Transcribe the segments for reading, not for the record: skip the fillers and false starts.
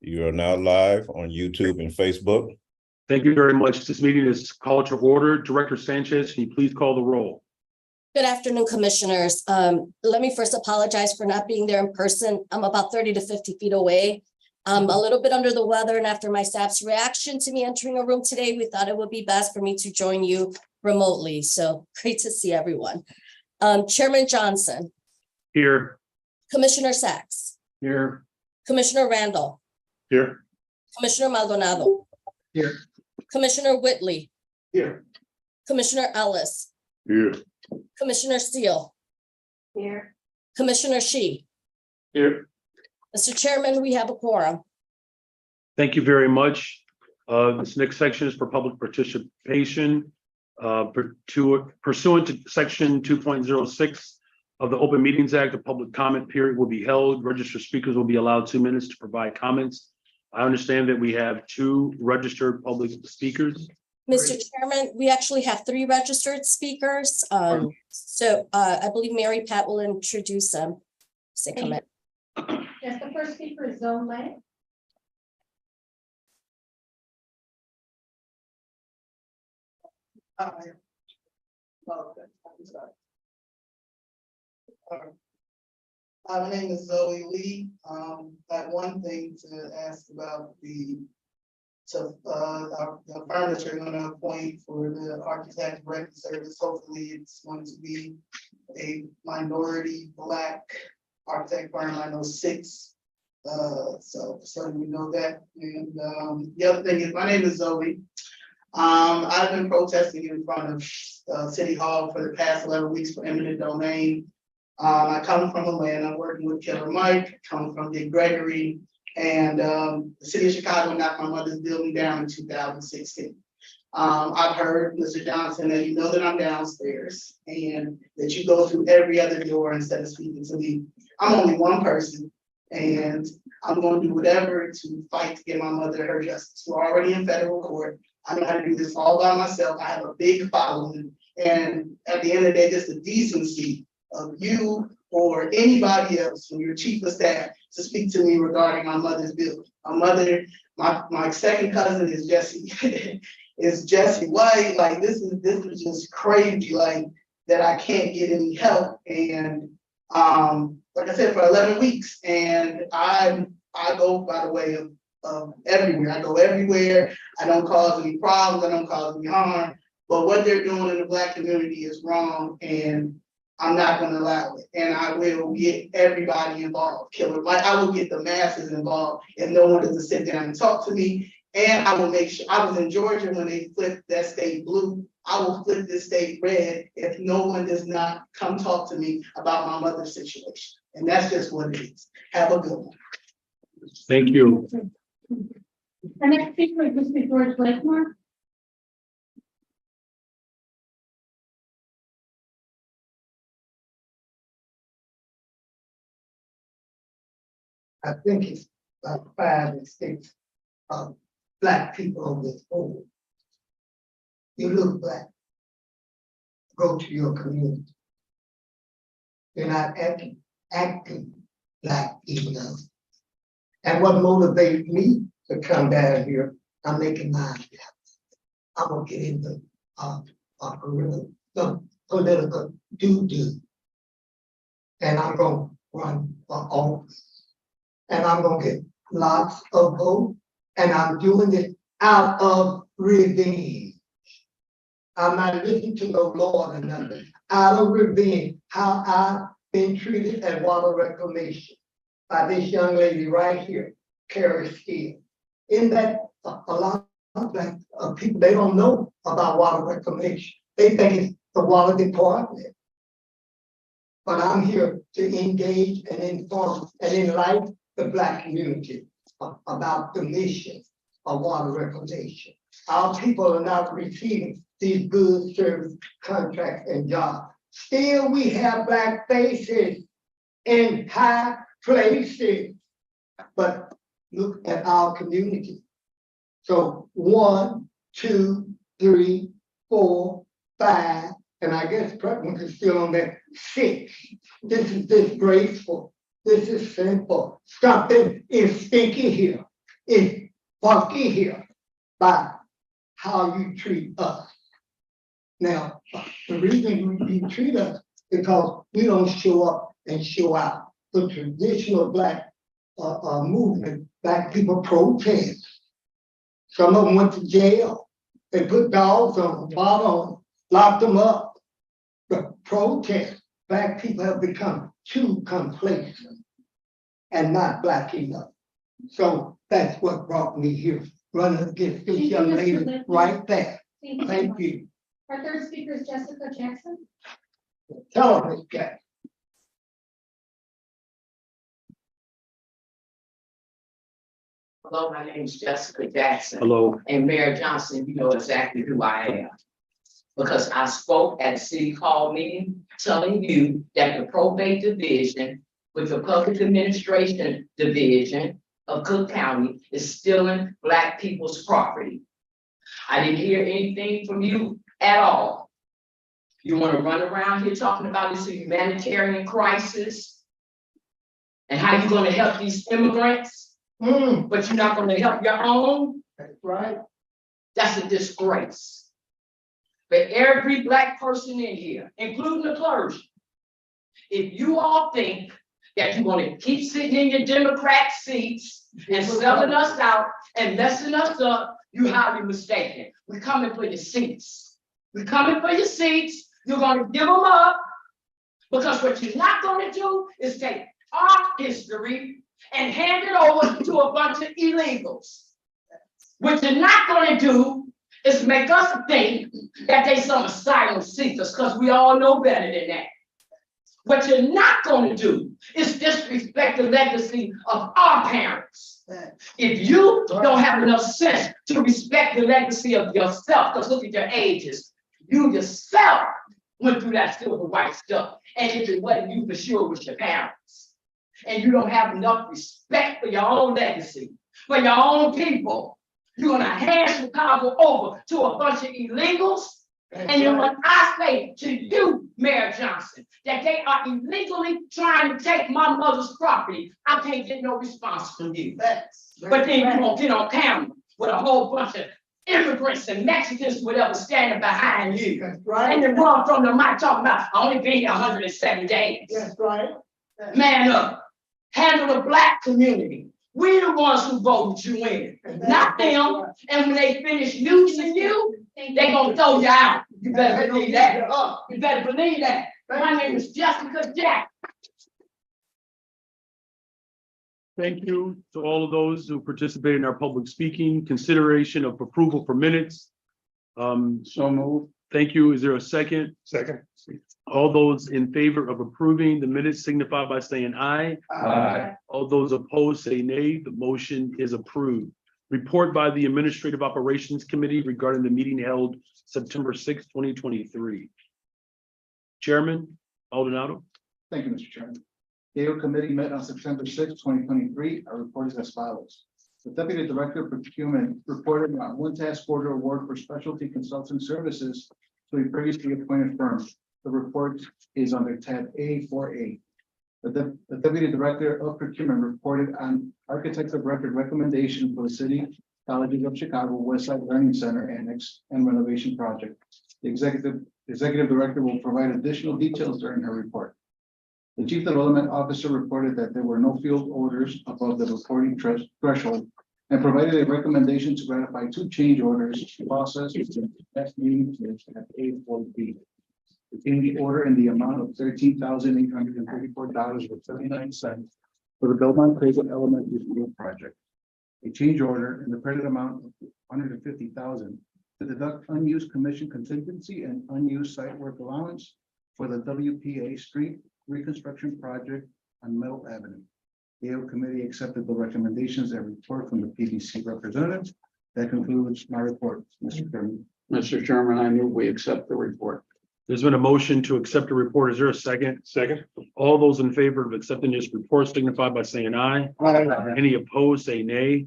You are now live on YouTube and Facebook. Thank you very much. This meeting is called to order. Director Sanchez, can you please call the roll? Good afternoon, commissioners. Let me first apologize for not being there in person. I'm about 30 to 50 feet away. I'm a little bit under the weather, and after my staff's reaction to me entering a room today, we thought it would be best for me to join you remotely. So great to see everyone. Chairman Johnson, Here. Commissioner Sachs, Here. Commissioner Randall, Here. Commissioner Maldonado, Here. Commissioner Whitley, Here. Commissioner Ellis, Here. Commissioner Steele, Here. Commissioner Shi. Here. Mr. Chairman, we have a quorum. Thank you very much. This next section is for public participation. Pursuant to section 2.06 of the Open Meetings Act, a public comment period will be held. Registered speakers will be allowed 2 minutes to provide comments. I understand that we have 2 registered public speakers. Mr. Chairman, we actually have 3 registered speakers. I believe Mary Pat will introduce them. Say come in. Yes, the first speaker is Zoe Lang. My name is Zoe Lee. I have one thing to ask about the firm that you're going to appoint for the architect record service. Hopefully, it's going to be a minority Black architect firm. I know 6. So you know that. And the other thing is, my name is Zoe. I've been protesting in front of City Hall for the past 11 weeks for eminent domain. I come from Atlanta, working with Killer Mike, come from Dick Gregory, and the city of Chicago knocked my mother's building down in 2016. I've heard, Mr. Johnson, that you know that I'm downstairs and that you go through every other door instead of speaking to me. I'm only one person, and I'm going to do whatever to fight to get my mother her justice. We're already in federal court. I know how to do this all by myself. I have a big following, and at the end of the day, just the decency of you or anybody else from your chief of staff to speak to me regarding my mother's bill. My mother, my second cousin is Jesse, is Jesse White. Like this is just crazy, like that I can't get any help. And like I said, for 11 weeks, and I go by the way of everywhere. I go everywhere. I don't cause any problems. I don't cause any harm. But what they're doing in the Black community is wrong, and I'm not going to allow it. And I will get everybody involved. Killer Mike, I will get the masses involved if no one doesn't sit down and talk to me. And I will make sure, I was in Georgia when they flipped that state blue. I will flip this state red if no one does not come talk to me about my mother's situation. And that's just what it is. Have a good one. Thank you. Our next speaker is Mr. George Blakemore. I think it's about 5 or 6 Black people on this board. You look Black. Go to your community. You're not acting Black enough. And what motivates me to come down here, I'm making mine. I'm gonna get into some political doo-doo. And I'm gonna run for office. And I'm gonna get lots of votes, and I'm doing it out of revenge. I'm not listening to no law or nothing. Out of revenge, how I've been treated at water reclamation by this young lady right here, Carrie Steele. In that, a lot of Black people, they don't know about water reclamation. They think it's the water department. But I'm here to engage and inform and enlighten the Black community about the mission of water reclamation. Our people are not receiving these good service contracts and jobs. Still, we have Black faces in high places. But look at our community. So 1, 2, 3, 4, 5, and I guess President is still on that 6. This is disgraceful. This is sinful. Something is stinky here. is funky here by how you treat us. Now, the reason you treat us because we don't show up and show out. The traditional black movement, black people protest. Some of them went to jail. They put dogs on them, bottom them, locked them up. The protest, black people have become too complacent and not black enough. So that's what brought me here, running against this Thank you, young Mr. lady Lippman. right there. Thank you. Thank you. Our third speaker is Jessica Jackson. Tell her, Ms. Jackson. Hello, my name is Jessica Jackson. Hello. And Mayor Johnson, you know exactly who I am. Because I spoke at a city hall meeting telling you that the probate division with the public administration division of Cook County is stealing black people's property. I didn't hear anything from you at all. You want to run around here talking about this humanitarian crisis and how you're going to help these immigrants, but you're not going to help your own. That's right. That's a disgrace. For every black person in here, including the clergy, if you all think that you're going to keep sitting in your Democrat seats and selling us out and messing us up, you're highly mistaken. We're coming for your seats. We're coming for your seats. You're going to give them up because what you're not going to do is take our history and hand it over to a bunch of illegals. What you're not going to do is make us think that they some asylum seekers, because we all know better than that. What you're not going to do is disrespect the legacy of our parents. If you don't have enough sense to respect the legacy of yourself, because look at your ages, you yourself went through that silver white stuff. And if it wasn't you, for sure, it was your parents. And you don't have enough respect for your own legacy, for your own people. You're gonna hand Chicago over to a bunch of illegals. And then when I say to you, Mayor Johnson, that they are illegally trying to take my mother's property, I can't get no response from you. But then you won't get on camera with a whole bunch of immigrants and Mexicans, whatever, standing behind you. That's right. And then run from the mic talking about, I only been here 107 days. That's right. Man up, handle the black community. We the ones who voted you in, not them. And when they finish using you, they gonna throw you out. You better believe that. You better believe that. My name is Jessica Jack. Thank you to all of those who participated in our public speaking. Consideration of approval for minutes. So moved. Thank you. Is there a second? Second. All those in favor of approving the minutes signify by saying aye. Aye. All those opposed say nay. The motion is approved. Report by the Administrative Operations Committee regarding the meeting held September 6, 2023. Chairman Maldonado. Thank you, Mr. Chairman. The AO Committee met on September 6, 2023. Our report is as follows. The Deputy Director of Procurement reported on one task order award for specialty consulting services to a previously appointed firm. The report is under tab A4A. The Deputy Director of Procurement reported on Architects of Record recommendation for the City Colleges of Chicago Westside Learning Center Annex and renovation project. The Executive Director will provide additional details during her report. The Chief Development Officer reported that there were no field orders above the reporting threshold and provided a recommendation to ratify 2 change orders processed in the next meeting at A4B. The change order in the amount of $13,834.79 for the Belmont Crescent Elementary School project. A change order in the credit amount of $150,000 to deduct unused commission contingency and unused site work allowance for the WPA Street reconstruction project on Middle Avenue. The AO Committee accepted the recommendations and report from the PDC representatives. That concludes my report, Mr. Chairman. Mr. Chairman, I move we accept the report. There's been a motion to accept the report. Is there a second? Second. All those in favor of accepting this report signify by saying aye. Any opposed, say nay.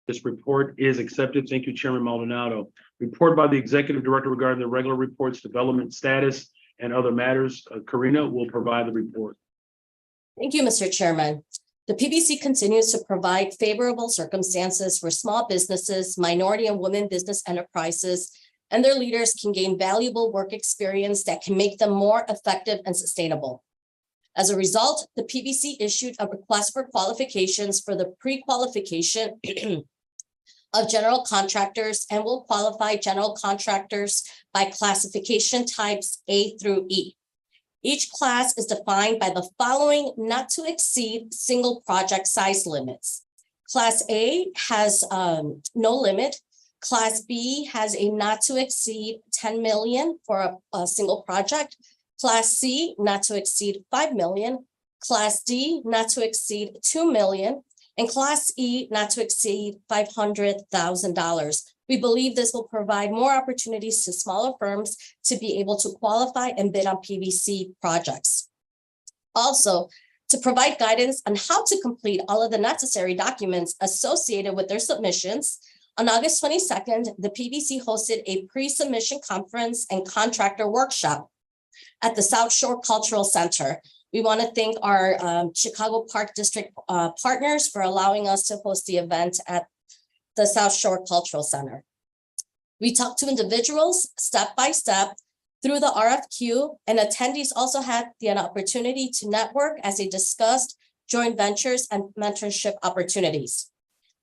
This report is accepted. Thank you, Chairman Maldonado. Report by the Executive Director regarding the regular reports, development status, and other matters. Karina will provide the report. Thank you, Mr. Chairman. The PBC continues to provide favorable circumstances for small businesses, minority and women business enterprises, and their leaders can gain valuable work experience that can make them more effective and sustainable. As a result, the PBC issued a request for qualifications for the pre-qualification of general contractors and will qualify general contractors by classification types A through E. Each class is defined by the following not to exceed single project size limits. Class A has no limit. Class B has a not to exceed 10 million for a single project. Class C not to exceed 5 million. Class D not to exceed 2 million. And Class E not to exceed $500,000. We believe this will provide more opportunities to smaller firms to be able to qualify and bid on PBC projects. Also, to provide guidance on how to complete all of the necessary documents associated with their submissions, on August 22nd, the PBC hosted a pre-submission conference and contractor workshop at the South Shore Cultural Center. We want to thank our Chicago Park District partners for allowing us to host the event at the South Shore Cultural Center. We talked to individuals step by step through the RFQ, and attendees also had the opportunity to network as they discussed joint ventures and mentorship opportunities.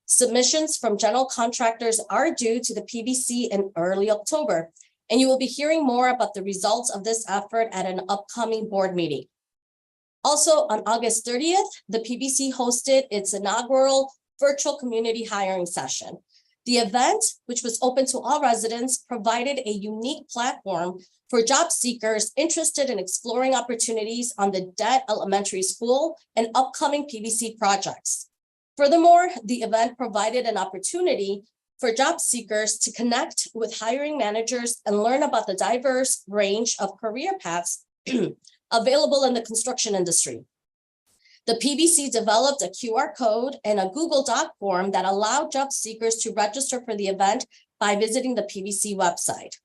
Submissions from general contractors are due to the PBC in early October, and you will be hearing more about the results of this effort at an upcoming board meeting. Also, on August 30th, the PBC hosted its inaugural virtual community hiring session. The event, which was open to all residents, provided a unique platform for job seekers interested in exploring opportunities on the Dead Elementary School and upcoming PBC projects. Furthermore, the event provided an opportunity for job seekers to connect with hiring managers and learn about the diverse range of career paths available in the construction industry. The PBC developed a QR code and a Google Doc form that allowed job seekers to register for the event by visiting the PBC website.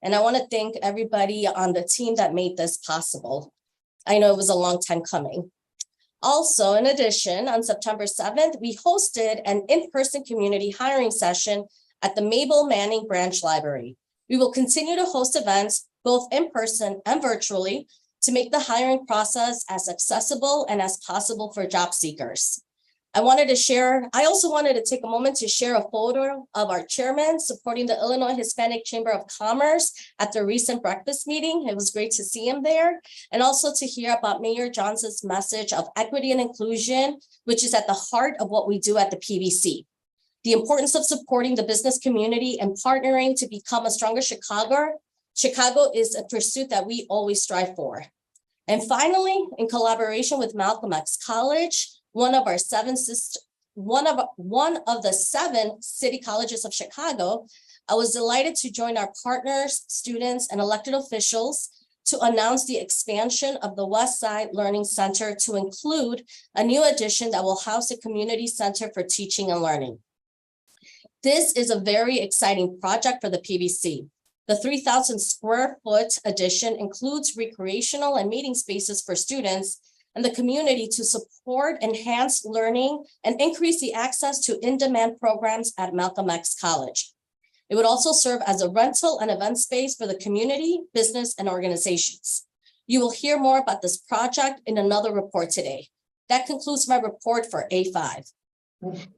And I want to thank everybody on the team that made this possible. I know it was a long time coming. Also, in addition, on September 7th, we hosted an in-person community hiring session at the Mabel Manning Branch Library. We will continue to host events both in person and virtually to make the hiring process as accessible and as possible for job seekers. I also wanted to take a moment to share a photo of our chairman supporting the Illinois Hispanic Chamber of Commerce at the recent breakfast meeting. It was great to see him there. And also to hear about Mayor Johnson's message of equity and inclusion, which is at the heart of what we do at the PBC. The importance of supporting the business community and partnering to become a stronger Chicago is a pursuit that we always strive for. And finally, in collaboration with Malcolm X College, one of the 7 city colleges of Chicago, I was delighted to join our partners, students, and elected officials to announce the expansion of the West Side Learning Center to include a new addition that will house a community center for teaching and learning. This is a very exciting project for the PBC. The 3,000 square foot addition includes recreational and meeting spaces for students and the community to support enhanced learning and increase the access to in-demand programs at Malcolm X College. It would also serve as a rental and event space for the community, business, and organizations. You will hear more about this project in another report today. That concludes my report for A5.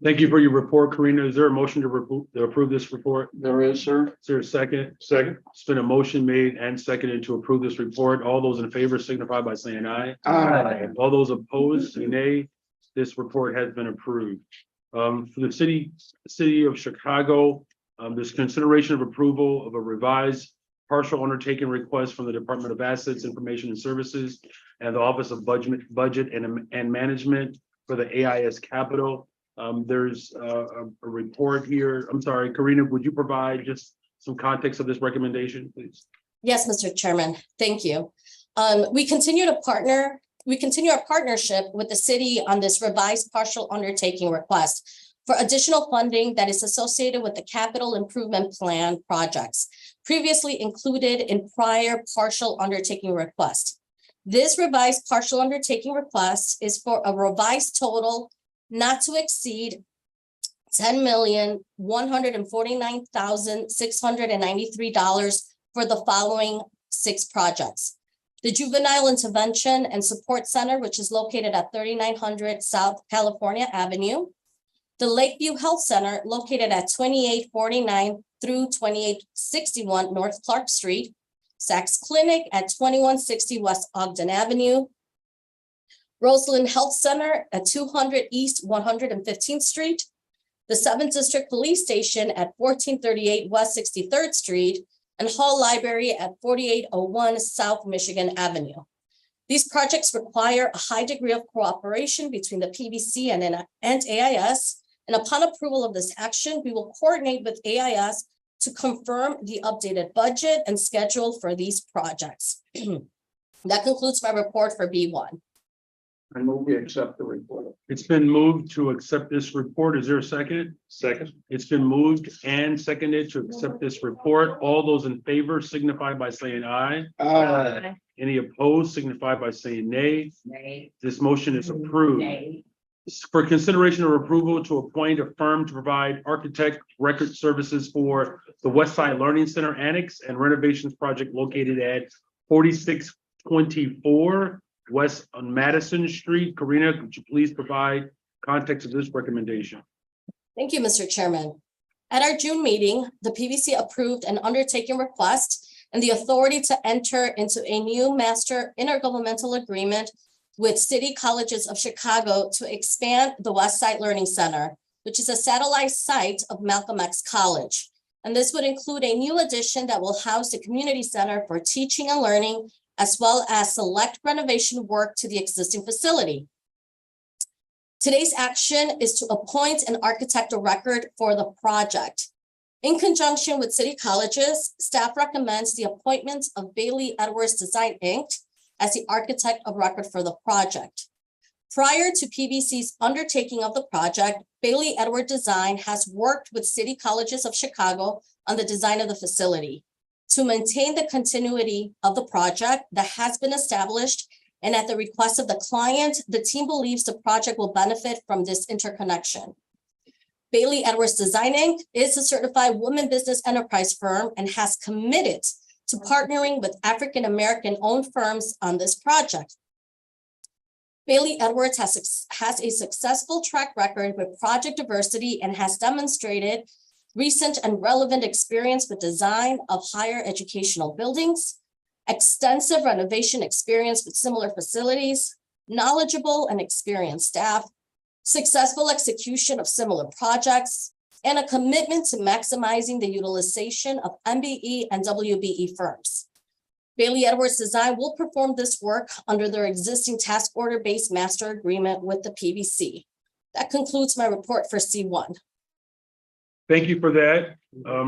Thank you for your report, Karina. Is there a motion to approve this report? There is, sir. Is there a second? Second. It's been a motion made and seconded to approve this report. All those in favor signify by saying aye. Aye. All those opposed, say nay. This report has been approved. For the city of Chicago, there's consideration of approval of a revised partial undertaking request from the Department of Assets, Information and Services and the Office of Budget and Management for the AIS Capital. There's a report here. I'm sorry, Karina, would you provide just some context of this recommendation, please? Yes, Mr. Chairman, thank you. We continue our partnership with the city on this revised partial undertaking request for additional funding that is associated with the capital improvement plan projects previously included in prior partial undertaking request. This revised partial undertaking request is for a revised total not to exceed $10,149,693 for the following 6 projects. The Juvenile Intervention and Support Center, which is located at 3900 South California Avenue. The Lakeview Health Center, located at 2849 through 2861 North Clark Street. Saks Clinic at 2160 West Ogden Avenue. Roseland Health Center at 200 East 115th Street. The 7th District Police Station at 1438 West 63rd Street, and Hall Library at 4801 South Michigan Avenue. These projects require a high degree of cooperation between the PBC and AIS, and upon approval of this action, we will coordinate with AIS to confirm the updated budget and schedule for these projects. That concludes my report for B1. I move we accept the report. It's been moved to accept this report. Is there a second? Second. It's been moved and seconded to accept this report. All those in favor signify by saying aye. Aye. Any opposed signify by saying nay. Nay, This motion is approved. nay, For consideration or approval to appoint a firm to provide architect record services for the West Side Learning Center Annex and renovations project located at 4624 West on Madison Street. Karina, could you please provide context of this recommendation? Thank you, Mr. Chairman. At our June meeting, the PBC approved an undertaking request and the authority to enter into a new master intergovernmental agreement with City Colleges of Chicago to expand the West Side Learning Center, which is a satellite site of Malcolm X College. And this would include a new addition that will house the community center for teaching and learning, as well as select renovation work to the existing facility. Today's action is to appoint an architect of record for the project. In conjunction with City Colleges, staff recommends the appointment of Bailey Edwards Design Inc. as the architect of record for the project. Prior to PBC's undertaking of the project, Bailey Edward Design has worked with City Colleges of Chicago on the design of the facility. To maintain the continuity of the project that has been established, and at the request of the client, the team believes the project will benefit from this interconnection. Bailey Edwards Design Inc. is a certified women business enterprise firm and has committed to partnering with African-American owned firms on this project. Bailey Edwards has a successful track record with project diversity and has demonstrated recent and relevant experience with design of higher educational buildings, extensive renovation experience with similar facilities, knowledgeable and experienced staff, successful execution of similar projects, and a commitment to maximizing the utilization of MBE and WBE firms. Bailey Edwards Design will perform this work under their existing task order-based master agreement with the PBC. That concludes my report for C1. Thank you for that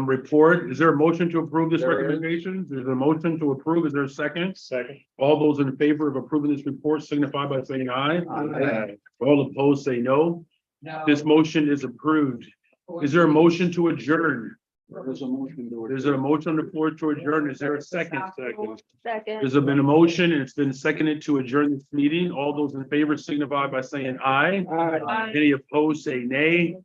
report. Is there a motion to approve this There is. recommendation? There's a motion to approve. Is there a second? Second. All those in favor of approving this report signify by saying aye. Aye. All opposed say no. no. This motion is approved. Is there a motion to adjourn? There is a motion to it. There's a motion on the floor to adjourn. Is there a second? Second. There's been a motion and it's been seconded to adjourn this meeting. All those in favor signify by saying aye. Aye. Any opposed say nay.